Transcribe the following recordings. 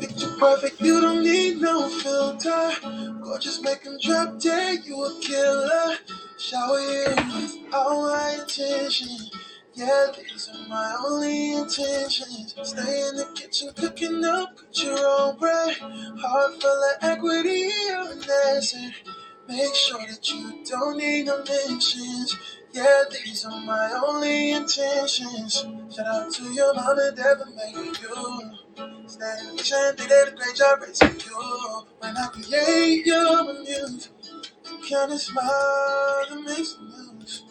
Picture perfect, you don't need no filter. Gorgeous, make 'em drop dead, you a killer. Shower you with all my attention. Yeah, these are my only intentions. Stay in the kitchen cooking up, cook your own bread. Heart full of equity, you're an asset. Make sure that you don't need no mentions. Yeah, these are my only intentions. Shout out to your mom and dad for making you. Stand and they did a great job raising you. When I create your muse, the kind of smile that makes the news.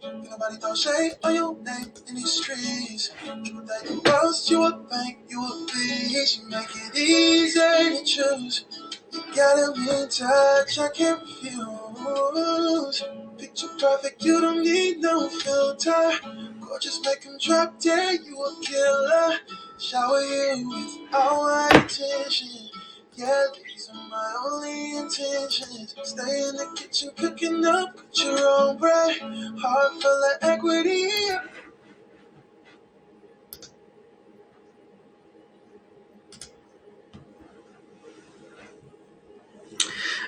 Ain't nobody throw shade on your name in these streets. Triple that you boast, you a bank, you a beast. You make it easy to choose. You got a mean touch, I can't refuse. Picture perfect, you don't need no filter. Gorgeous, make 'em drop dead, you a killer. Shower you with all my attention. Yeah, these are my only intentions. Stay in the kitchen cooking up, cook your own bread. Heart full of equity.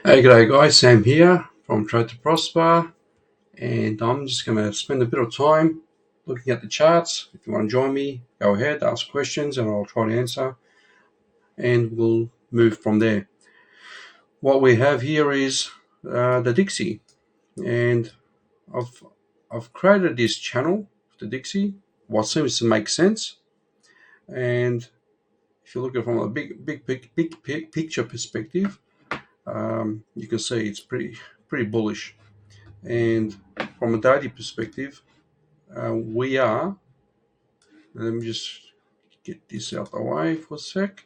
Hey, g'day guys, Sam here from Trade to Prosper, and I'm just going to spend a bit of time looking at the charts. If you want to join me, go ahead, ask questions, and I'll try to answer, and we'll move from there. What we have here is the Dixie, and I've created this channel, the Dixie, what seems to make sense, and if you look at it from a big picture perspective, you can see it's pretty bullish. And from a daily perspective, we are, let me just get this out the way for a sec.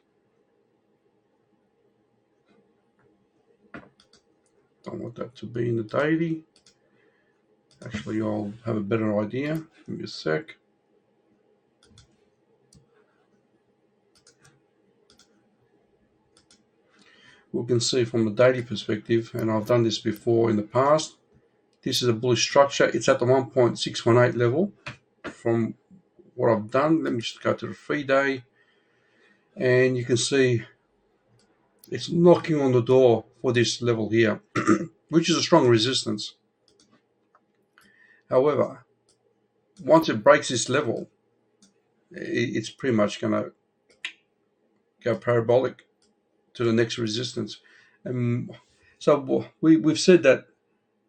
Don't want that to be in the daily. Actually, I'll have a better idea. Give me a sec. We can see from the daily perspective, and I've done this before in the past, this is a bullish structure. It's at the 1.618 level. From what I've done, let me just go to the 3-day, and you can see it's knocking on the door for this level here, which is a strong resistance. However, once it breaks this level, it's pretty much going to go parabolic to the next resistance. So we've said that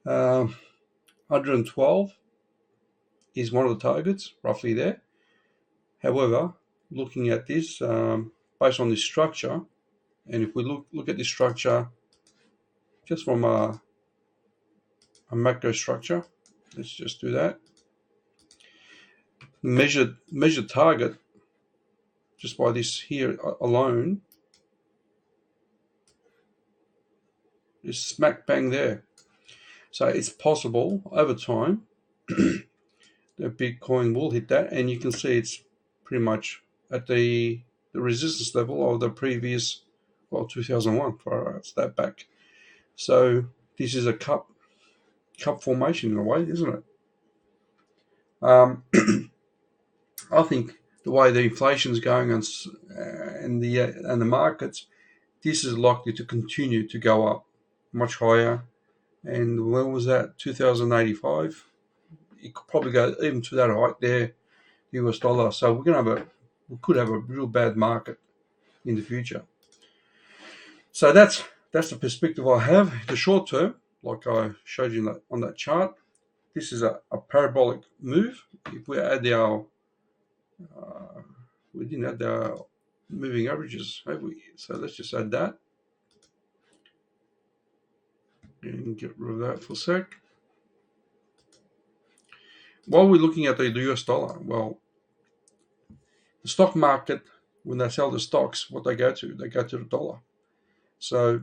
112 is one of the targets, roughly there. However, looking at this, based on this structure, and if we look at this structure just from a macro structure, let's just do that. Measure target just by this here alone is smack bang there. So it's possible over time that Bitcoin will hit that, and you can see it's pretty much at the resistance level of the previous, 2001, for that back. So this is a cup formation in a way, isn't it? I think the way the inflation's going and the markets, this is likely to continue to go up much higher. And when was that? 2085. It could probably go even to that height there, US dollar. So we could have a real bad market in the future. So that's the perspective I have. The short term, like I showed you on that chart, this is a parabolic move. If we add we didn't add the moving averages, have we? So let's just add that. And get rid of that for a sec. While we're looking at the US dollar, well, the stock market, when they sell the stocks, what they go to the dollar. So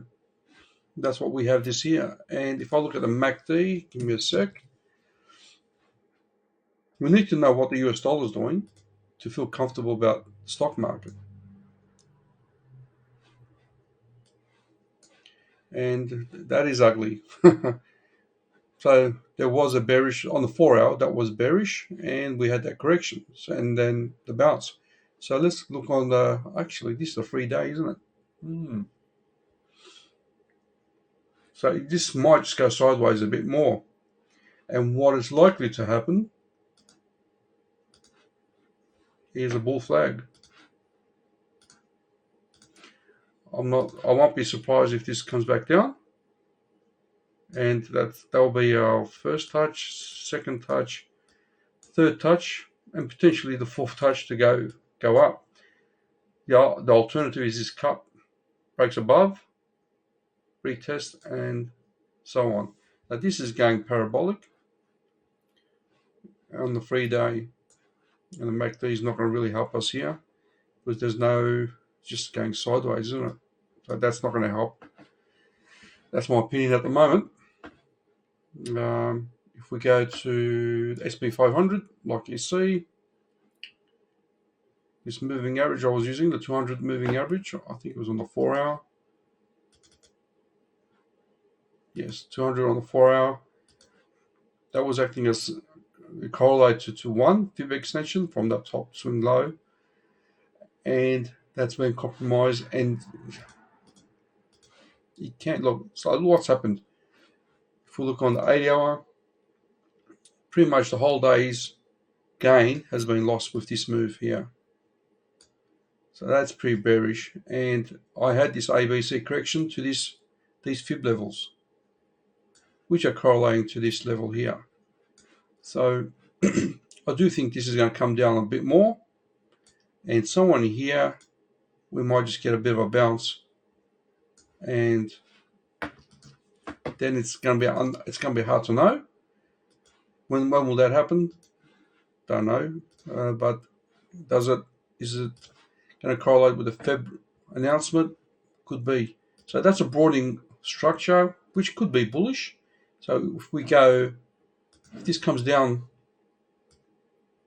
that's what we have this year. And if I look at the MACD, give me a sec. We need to know what the US dollar is doing to feel comfortable about the stock market. And that is ugly. So there was a bearish on the 4-hour, that was bearish, and we had that correction, and then the bounce. So let's look on the, actually this is a 3-day, isn't it? So this might just go sideways a bit more. And what is likely to happen is a bull flag. I won't be surprised if this comes back down. And that'll be our first touch, second touch, third touch, and potentially the fourth touch to go up. Yeah, the alternative is this cup breaks above, retest, and so on. Now this is going parabolic on the 3-day, and the MACD is not going to really help us here because there's no, just going sideways, isn't it? So that's not going to help. That's my opinion at the moment. If we go to the SP 500, like you see, this moving average I was using, the 200 moving average, I think it was on the 4-hour. Yes, 200 on the 4-hour. That was acting as correlated to 1 fib extension from that top swing low. And that's been compromised. And you can't look. So what's happened? If we look on the 8-hour, pretty much the whole day's gain has been lost with this move here. So that's pretty bearish. And I had this ABC correction to these fib levels, which are correlating to this level here. So I do think this is going to come down a bit more. And somewhere here, we might just get a bit of a bounce. And then it's going to be hard to know. When will that happen? Don't know. But is it going to correlate with the Feb announcement? Could be. So that's a broadening structure, which could be bullish. So if this comes down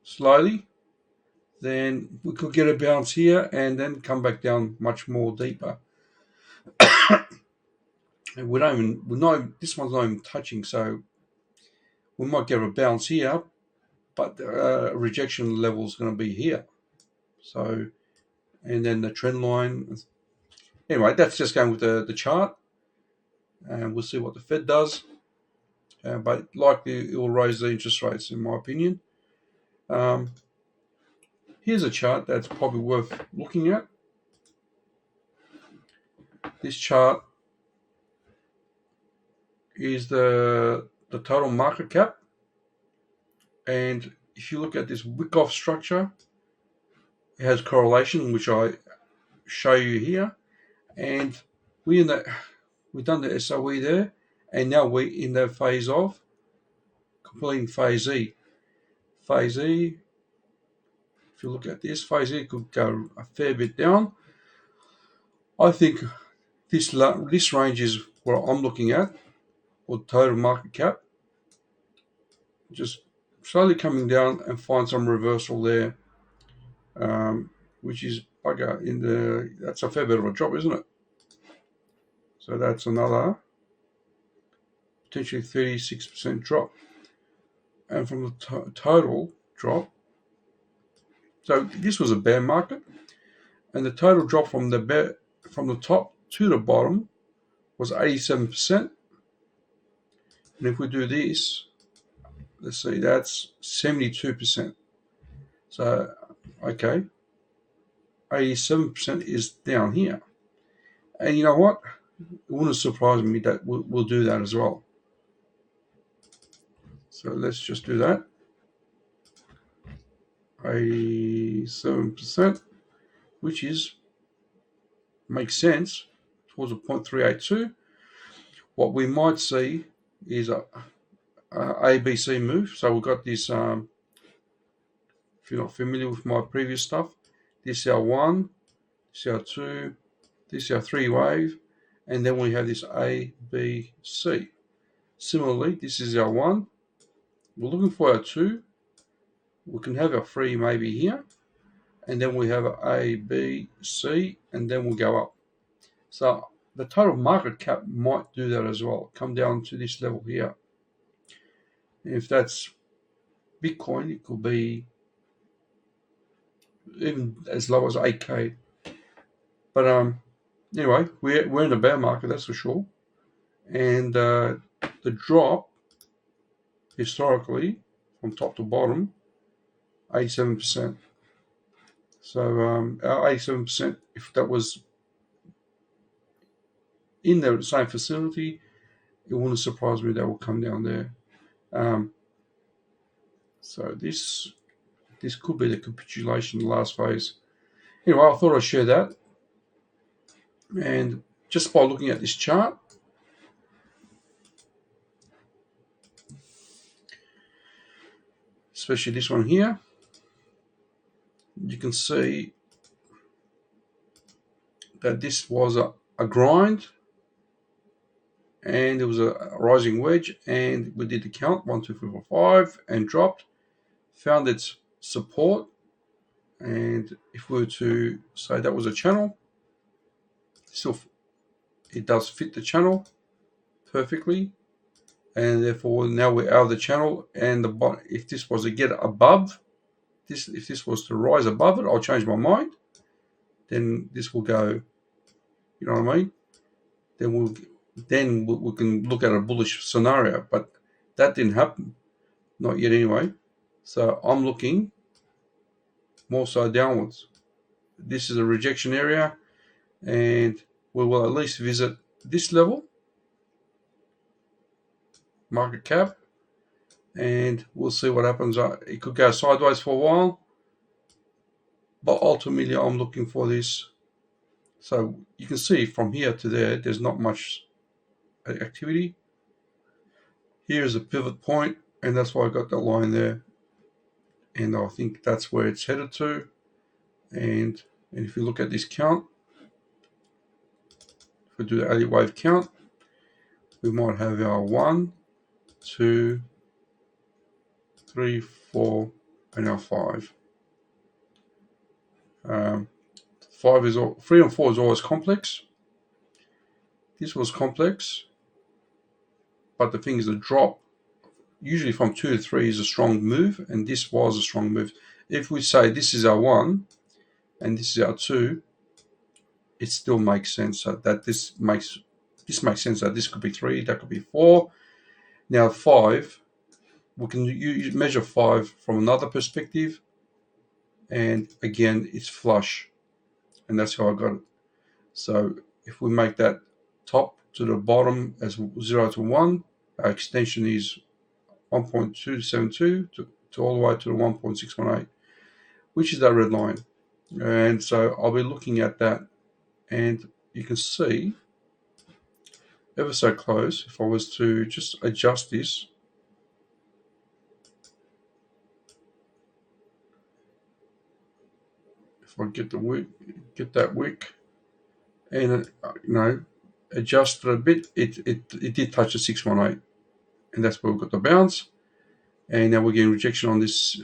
slowly, then we could get a bounce here and then come back down much more deeper. And this one's not even touching, so we might get a bounce here, but rejection level is going to be here. So, and then the trend line. Anyway, that's just going with the chart, and we'll see what the Fed does. But likely it will raise the interest rates, in my opinion. Here's a chart that's probably worth looking at. This chart is the total market cap, and if you look at this wick-off structure, it has correlation, which I show you here, and we've done the SOE there, and now we're in the phase of completing phase E. Phase E, if you look at this, phase E could go a fair bit down. I think this range is what I'm looking at, or total market cap, just slowly coming down and find some reversal there, which is that's a fair bit of a drop, isn't it? So that's another potentially 36% drop. And from the total drop, so this was a bear market, and the total drop from the top to the bottom was 87%. And if we do this, let's see, that's 72%. So, okay, 87% is down here. And you know what? It wouldn't surprise me that we'll do that as well. So let's just do that. 87%, which makes sense, towards a 0.382. what we might see is a ABC move. So we've got this, if you're not familiar with my previous stuff, this is our 1, this is our 2, this is our 3 wave, and then we have this ABC. Similarly, this is our 1. We're looking for our 2. We can have our 3 maybe here, and then we have A, B, C, and then we'll go up. So the total market cap might do that as well, come down to this level here. If that's Bitcoin, it could be even as low as 8K. But anyway, we're in a bear market, that's for sure. And the drop historically from top to bottom, 87%. So our 87%, if that was in the same facility, it wouldn't surprise me that will come down there. So this could be the capitulation, the last phase. Anyway, I thought I'd share that. And just by looking at this chart, especially this one here, you can see that this was a grind, and it was a rising wedge, and we did the count 1, 2, 3, 4, 5, and dropped, found its support. And if we were to say that was a channel, still it does fit the channel perfectly, and therefore now we're out of the channel. And if this was to get above this, if this was to rise above it, I'll change my mind. Then this will go, you know what I mean? Then we can look at a bullish scenario, but that didn't happen, not yet anyway. So I'm looking more so downwards. This is a rejection area, and we will at least visit this level, market cap, and we'll see what happens. It could go sideways for a while, but ultimately I'm looking for this. So you can see from here to there, there's not much activity. Here's a pivot point, and that's why I got that line there, and I think that's where it's headed to. And if you look at this count, if we do the 80 wave count, we might have our 1, 2, 3, 4, and our 5. 3 and 4 is always complex. This was complex, but the thing is, the drop usually from 2 to 3 is a strong move, and this was a strong move. If we say this is our 1 and this is our 2, it still makes sense that this makes sense that this could be 3, that could be 4. Now 5, we can measure 5 from another perspective, and again it's flush, and that's how I got it. So if we make that top to the bottom as 0 to 1, our extension is 1.272 to all the way to the 1.618, which is that red line. And so I'll be looking at that, and you can see ever so close. If I was to just adjust this, if I get the wick, get that wick, and adjust it a bit, it did touch the 618, and that's where we got the bounce. And now we're getting rejection on this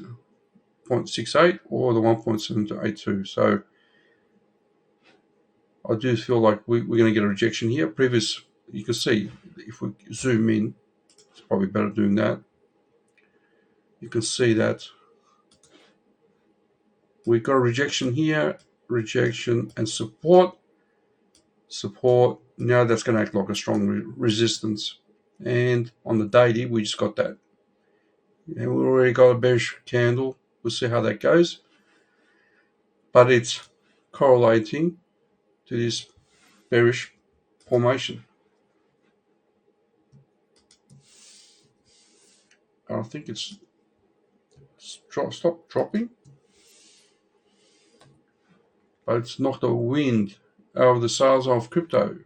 0.68 or the 1.782. So I do feel like we're going to get a rejection here. You can see if we zoom in, it's probably better doing that. You can see that we've got a rejection here, rejection and support. Now that's going to act like a strong resistance. And on the daily, we just got that. And we already got a bearish candle. We'll see how that goes. But it's correlating to this bearish formation. I think it's stopped dropping, but it's knocked the wind out of the sails of crypto.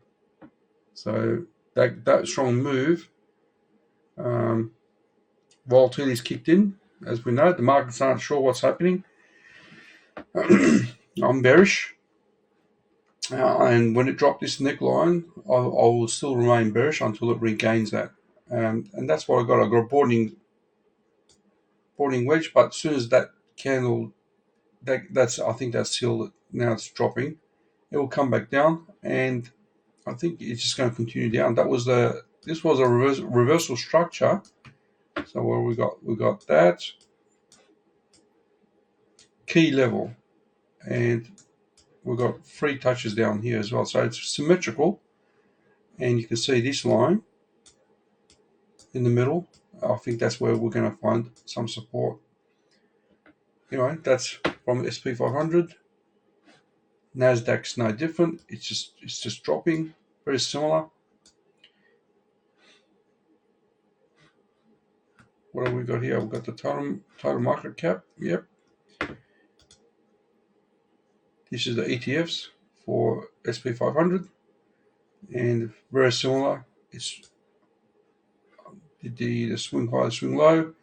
So that strong move, volatility's kicked in. As we know, the markets aren't sure what's happening. I'm bearish. And when it dropped this neckline, I will still remain bearish until it regains that. And that's what I got. I got a boarding wedge, but as soon as that candle, that's I think that's still now it's dropping. It will come back down, and I think it's just going to continue down. This was a reversal structure. So what we got that key level, and we've got 3 touches down here as well. So it's symmetrical, and you can see this line in the middle. I think that's where we're going to find some support. Anyway, that's from SP 500. Nasdaq's no different. It's just dropping, very similar. What have we got here? We've got the total market cap. Yep. This is the ETFs for SP 500, and very similar. It's the swing high, swing low.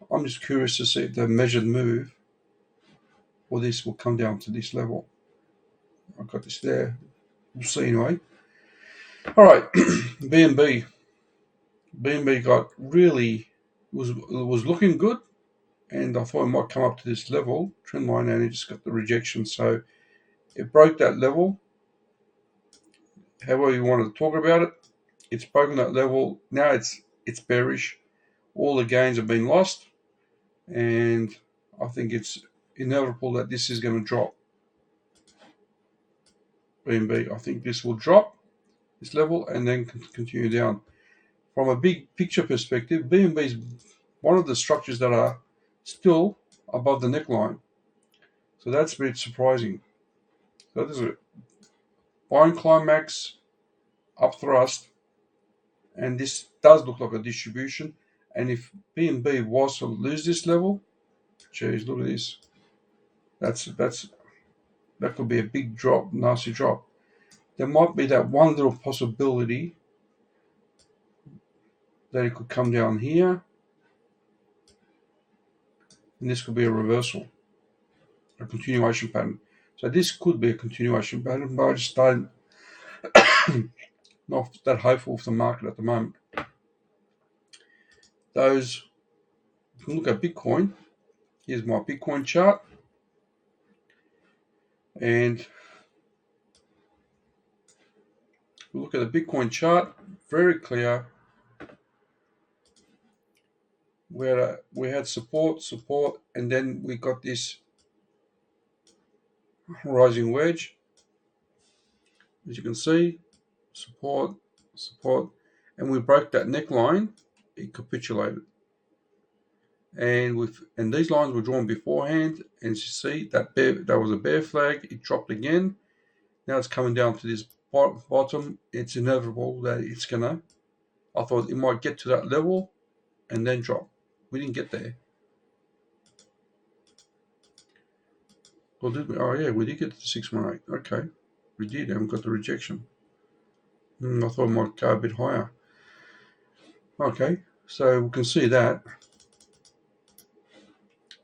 I'm just curious to see if the measured move or this will come down to this level. I've got this there. We'll see anyway. All right, BNB. BNB got really was looking good, and I thought it might come up to this level trend line, and it just got the rejection. So it broke that level. However you want to talk about it, it's broken that level. Now it's bearish. All the gains have been lost, and I think it's inevitable that this is going to drop. BNB, I think this will drop this level and then continue down. From a big picture perspective, BNB is one of the structures that are still above the neckline. So that's a bit surprising. So this is a buying climax, up thrust, and this does look like a distribution. And if BNB was to lose this level, geez, look at this. That could be a big drop, nasty drop. There might be that one little possibility that it could come down here, and this could be a reversal, a continuation pattern. So this could be a continuation pattern, but I just don't not that hopeful for the market at the moment. Those, you can look at Bitcoin. Here's my Bitcoin chart, and look at the Bitcoin chart, very clear. We had support, and then we got this rising wedge. As you can see, support, and we broke that neckline. It capitulated, and these lines were drawn beforehand. And you see that was a bear flag. It dropped again. Now it's coming down to this bottom. It's inevitable that it's gonna. I thought it might get to that level and then drop. We didn't get there. Well, did we? Oh yeah, we did get to 618. Okay, we did, and we got the rejection. I thought it might go a bit higher. Okay, so we can see that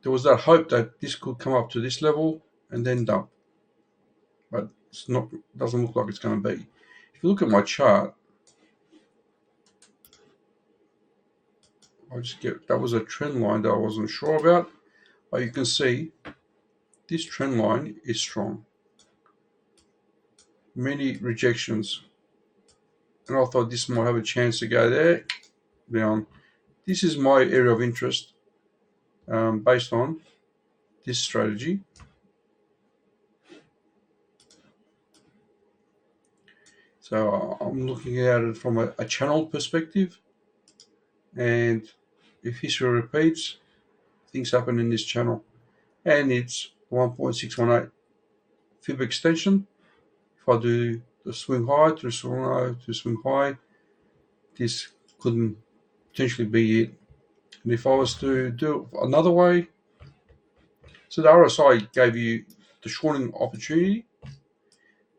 there was that hope that this could come up to this level and then dump, but it's not. Doesn't look like it's going to be. If you look at my chart, that was a trend line that I wasn't sure about, but you can see this trend line is strong. Many rejections, and I thought this might have a chance to go there, down. This is my area of interest, based on this strategy. So I'm looking at it from a channel perspective, and if history repeats, things happen in this channel, and it's 1.618 fib extension. If I do the swing high to swing low to swing high, this couldn't potentially be it. And if I was to do it another way, so the RSI gave you the shorting opportunity,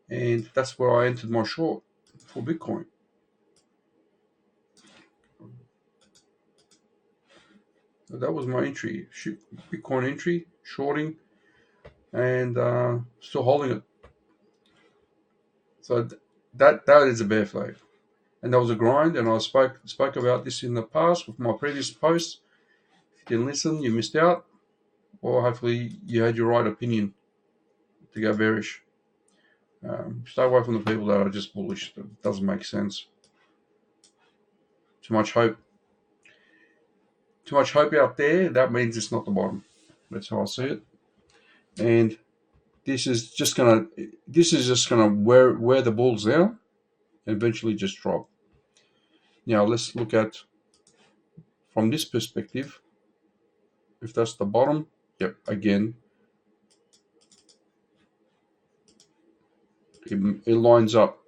and that's where I entered my short for Bitcoin. That was my entry, Bitcoin entry, shorting, and still holding it. So that is a bear flag, and that was a grind. And I spoke about this in the past with my previous posts. If you didn't listen, you missed out, or hopefully you had your right opinion to go bearish. Stay away from the people that are just bullish. That doesn't make sense. Too much hope. Too much hope out there. That means it's not the bottom. That's how I see it. And this is just gonna wear the bulls down and eventually just drop. Now let's look at from this perspective. If that's the bottom, yep, again, it lines up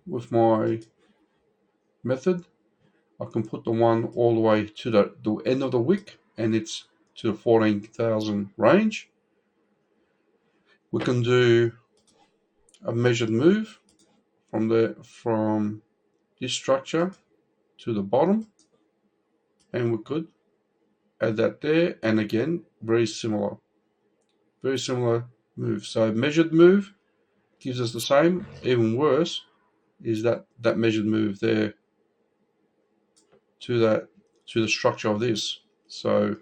with my method. I can put the one all the way to the end of the wick, and it's to the 14,000 range. We can do a measured move from this structure to the bottom, and we could add that there, and again, very similar move. So measured move gives us the same. Even worse is that measured move there to the structure of this. So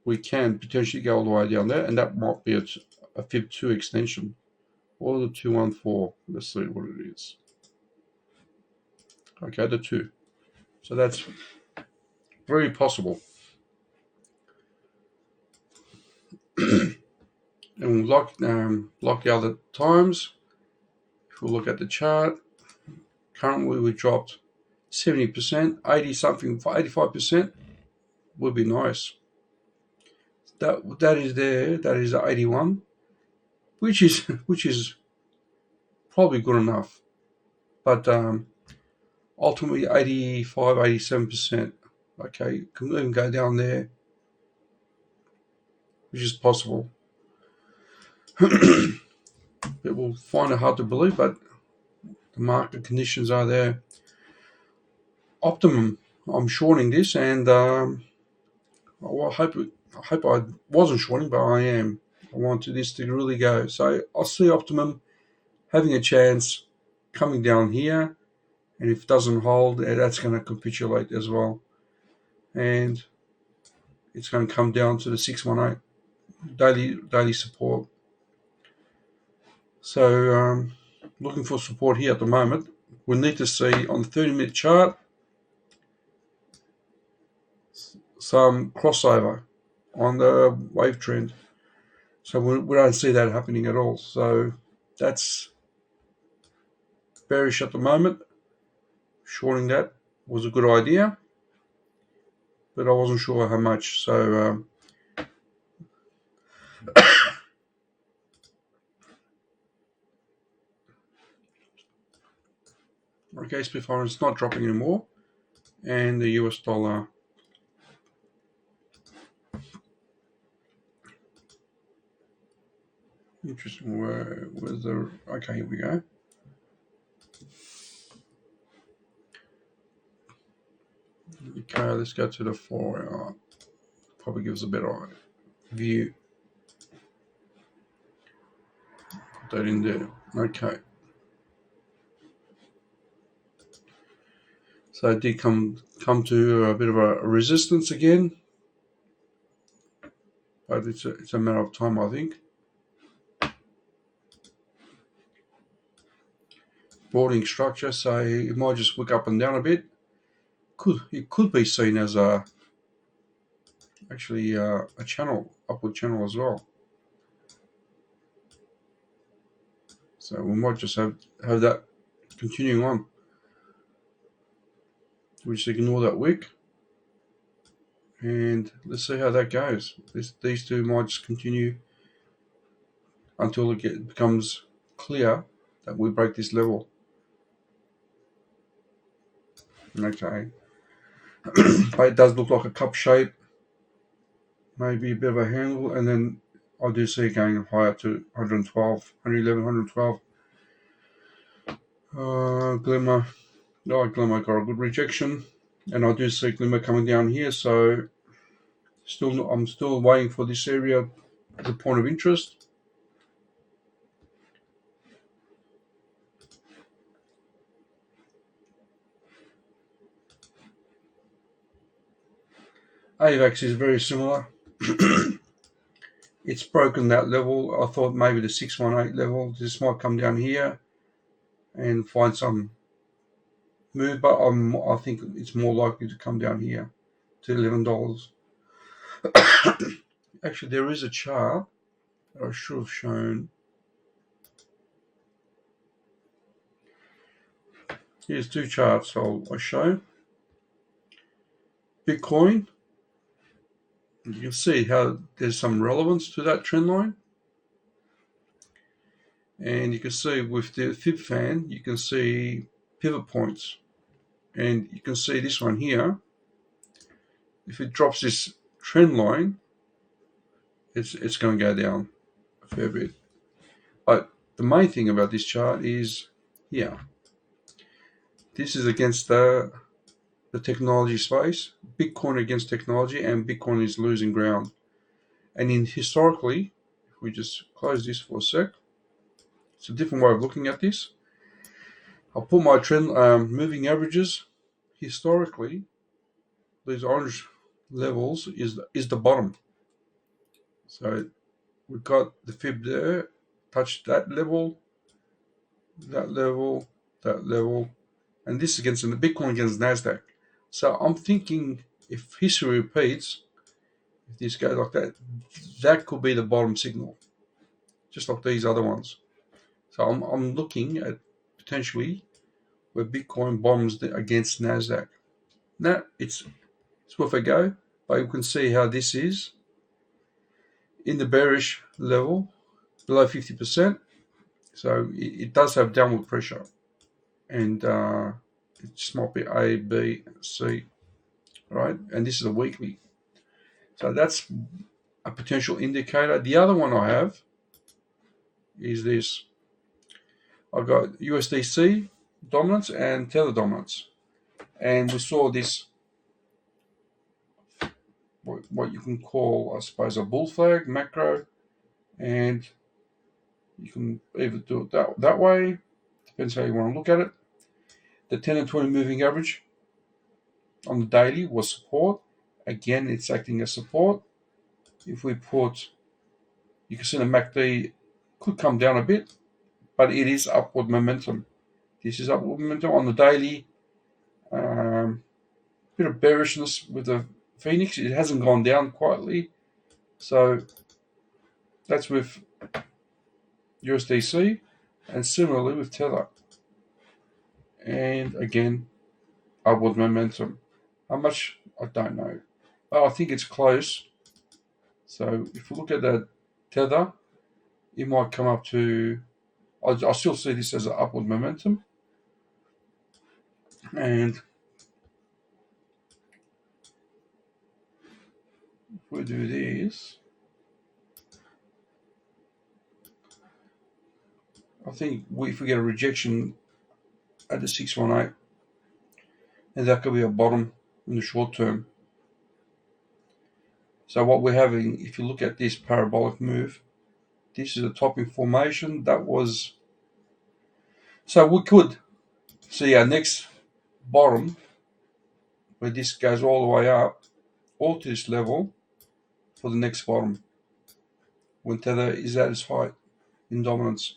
we can potentially go all the way down there, and that might be a fib 2 extension, or the 214. Let's see what it is. Okay, the 2. So that's very possible. And like the other times, if we look at the chart, currently we dropped 70%, 80 something, 85% would be nice. That is there. That is 81, which is probably good enough. But ultimately 85, 87%. Okay, can even go down there, which is possible. People find it hard to believe, but the market conditions are there. Optimum. I'm shorting this, and I hope I wasn't shorting, but I am. I want this to really go. So I see Optimum having a chance coming down here, and if it doesn't hold, that's going to capitulate as well, and it's going to come down to the 618 daily support. So looking for support here at the moment. We need to see on the 30-minute chart some crossover on the wave trend. So we don't see that happening at all. So that's bearish at the moment. Shorting that was a good idea, but I wasn't sure how much. So okay, SPY 500 is not dropping anymore, and the US dollar interesting. Where's the okay? Here we go. Okay, let's go to the 4-hour. Probably gives a better view. Put that in there. Okay. So it did come to a bit of a resistance again, but it's a matter of time, I think. Boarding structure, so it might just wick up and down a bit. It could be seen as actually a channel, upward channel as well. So we might just have that continuing on. We just ignore that wick, and let's see how that goes. These two might just continue until it becomes clear that we break this level. Okay. But it does look like a cup shape, maybe a bit of a handle, and then I do see it going higher to 112, 111, 112. Glimmer. Glimmer got a good rejection, and I do see Glimmer coming down here, so I'm still waiting for this area as a point of interest. AVAX is very similar. It's broken that level. I thought maybe the 618 level. This might come down here and find some move, but I think it's more likely to come down here to $11. Actually, there is a chart that I should have shown. Here's two charts I'll show. Bitcoin, you can see how there's some relevance to that trend line. And you can see with the fib fan, you can see pivot points. And you can see this one here. If it drops this trend line, it's going to go down a fair bit. But the main thing about this chart is here. This is against the technology space, Bitcoin against technology, and Bitcoin is losing ground. And historically, if we just close this for a sec, it's a different way of looking at this. I'll put my trend moving averages. Historically, these orange levels is the bottom. So we've got the fib there, touched that level, that level, that level, and this against the Bitcoin against Nasdaq. So I'm thinking if history repeats, if this goes like that, that could be the bottom signal, just like these other ones. So I'm looking at potentially where Bitcoin bombs against Nasdaq. Now it's worth a go, but you can see how this is in the bearish level below 50%. So it does have downward pressure, and it just might be A, B, C, right? And this is a weekly. So that's a potential indicator. The other one I have is this. I've got USDC dominance and Tether dominance. And we saw this, what you can call, I suppose, a bull flag, macro, and you can either do it that way, depends how you want to look at it. The 10 and 20 moving average on the daily was support. Again, it's acting as support. If we put, you can see the MACD could come down a bit, but it is upward momentum. This is upward momentum on the daily. Bit of bearishness with the Phoenix. It hasn't gone down quietly. So that's with USDC, and similarly with Tether. And again, upward momentum. How much? I don't know. But I think it's close. So if we look at that Tether, it might come up to, I still see this as an upward momentum. And if we do this, I think if we get a rejection at the 618, and that could be a bottom in the short term. So what we're having, if you look at this parabolic move, this is a topping formation. That was, so we could see our next bottom where this goes all the way up, all to this level for the next bottom when Tether is at its height in dominance.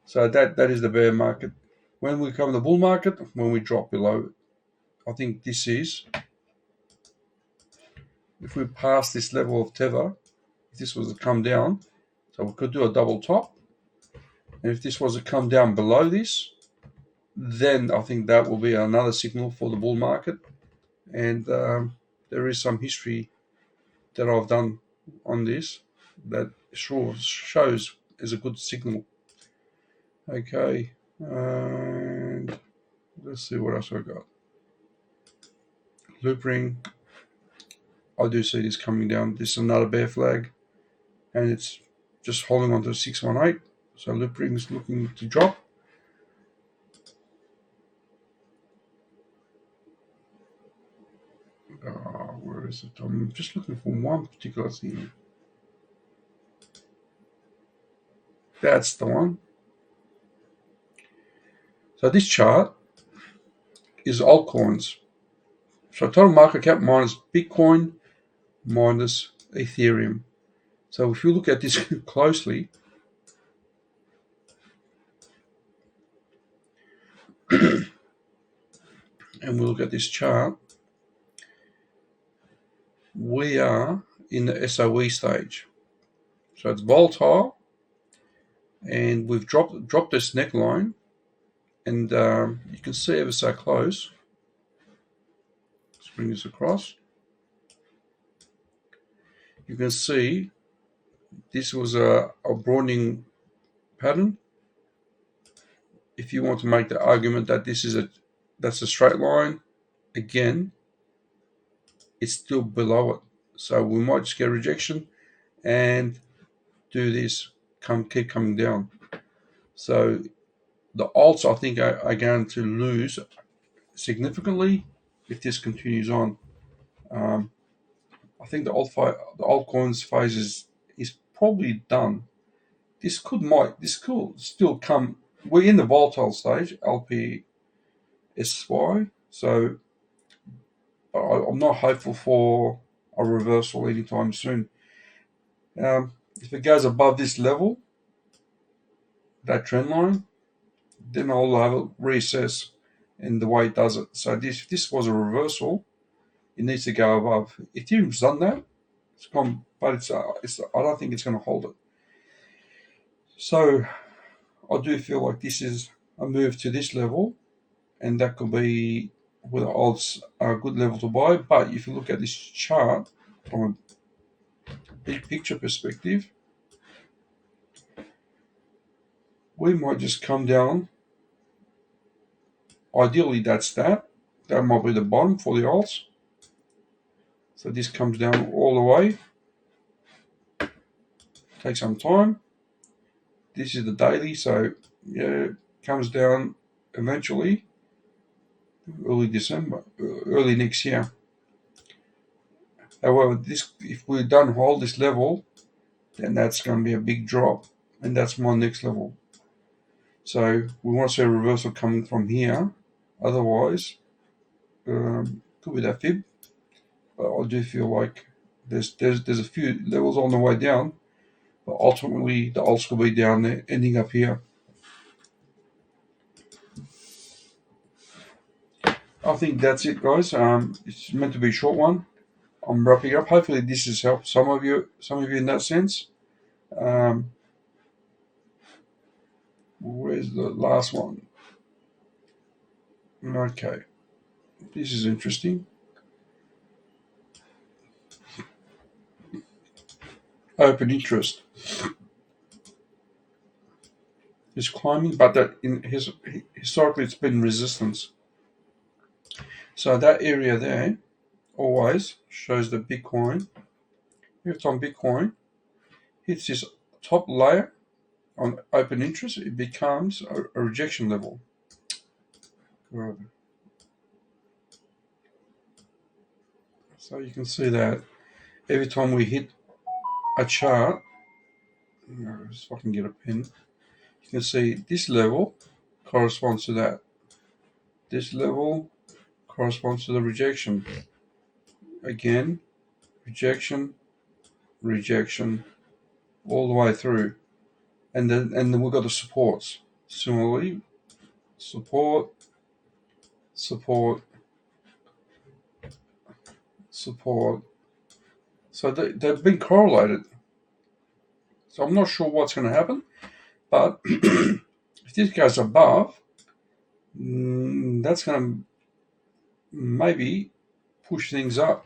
So that is the bear market. When we come to the bull market, when we drop below it, I think this is, if we pass this level of Tether, if this was to come down, so we could do a double top. And if this was to come down below this, then I think that will be another signal for the bull market. And there is some history that I've done on this that sure shows as a good signal. Okay, and let's see what else I got. Loop ring. I do see this coming down. This is another bear flag, and it's just holding on to 618. So loop ring is looking to drop. is it? I'm just looking for one particular thing. That's the one. So this chart is altcoins. So total market cap minus Bitcoin minus Ethereum. So if you look at this closely, and we look at this chart, we are in the SOE stage. So it's volatile, and we've dropped this neckline, and you can see ever so close. Let's bring this across. You can see this was a broadening pattern. If you want to make the argument that that's a straight line, again, it's still below it. So we might just get rejection and do this, keep coming down. So the alts, I think, are going to lose significantly if this continues on. I think the altcoins phase is probably done. This could still come. We're in the volatile stage, LPSY. So I'm not hopeful for a reversal anytime soon. If it goes above this level, that trend line, then I'll have a reassess in the way it does it. So if this was a reversal, it needs to go above. Ethereum's done that. It's gone, but I don't think it's going to hold it. So I do feel like this is a move to this level, and that could be with odds a good level to buy. But if you look at this chart from a big picture perspective, we might just come down. Ideally, that might be the bottom for the alts. So this comes down all the way. Take some time. This is the daily, so yeah, it comes down eventually early next year. However, if we don't hold this level, then that's going to be a big drop, and that's my next level. So we want to see a reversal coming from here. Otherwise, could be that fib. But I do feel like there's a few levels on the way down, but ultimately the alts will be down there, ending up here. I think that's it, guys. It's meant to be a short one. I'm wrapping up. Hopefully, this has helped some of you in that sense. Where's the last one? Okay, this is interesting. Open interest is climbing, but historically it's been resistance. So that area there always shows the Bitcoin. Every time Bitcoin hits this top layer on open interest, it becomes a rejection level. So you can see that every time we hit a chart, if I can get a pen, you can see this level corresponds to that. This level corresponds to the rejection. Again, rejection, rejection, all the way through. And then we've got the supports. Similarly, support, support, support. So they've been correlated. So I'm not sure what's going to happen, but if this goes above, that's going to maybe push things up.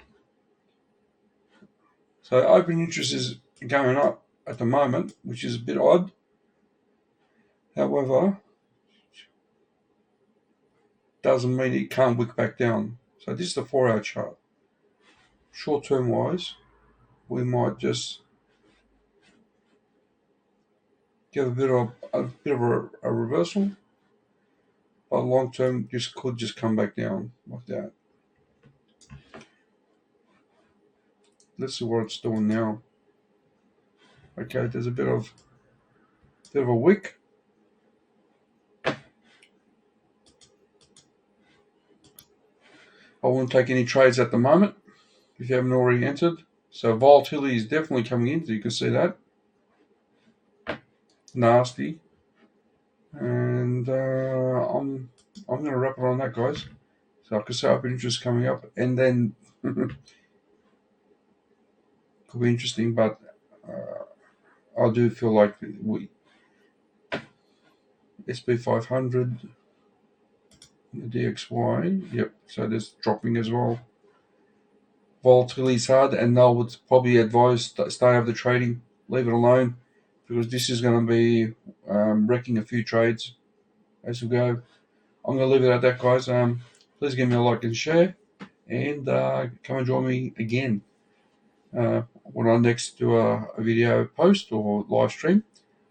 So open interest is going up at the moment, which is a bit odd. However, doesn't mean it can't wick back down. So this is the 4-hour chart. Short-term wise, we might just get a bit of a reversal, but long-term could just come back down like that. Let's see what it's doing now. Okay, there's a bit of a wick. I won't take any trades at the moment if you haven't already entered. So volatility is definitely coming in. So you can see that. Nasty. And I'm going to wrap it on that, guys. So I can see open interest coming up, and then could be interesting, but I do feel like we SP 500, DXY, yep. So there's dropping as well. Volatility is hard, and I would probably advise stay out of the trading, leave it alone, because this is going to be wrecking a few trades as we go. I'm going to leave it at that, guys. Please give me a like and share, and come and join me again when I next do a video post or live stream.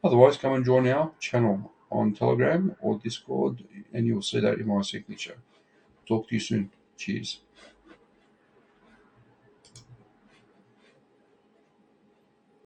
Otherwise, come and join our channel on Telegram or Discord, and you'll see that in my signature. Talk to you soon. Cheers.